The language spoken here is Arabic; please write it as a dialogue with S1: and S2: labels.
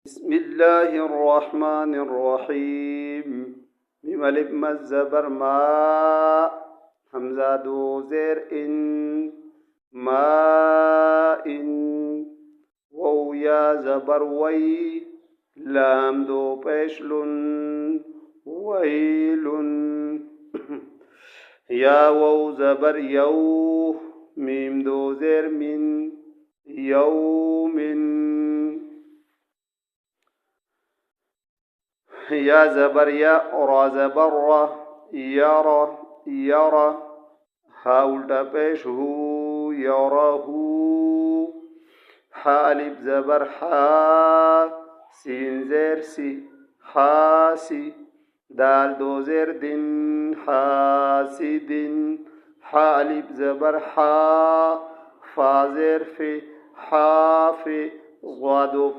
S1: بسم الله الرحمن الرحيم. بملب مزبر ما همزة دو زير إن ما إن وو يا زبر وي لام دو بيشلن ويل يا وو زبر يو ميم دو زير من يوم يا زبر يا را زبر يرى يرى هاول تبش هو يراه حالب زبر حا سين زير سي حاسي دال دو زير دن حاسد حالب زبر حا فازر في حافي غادو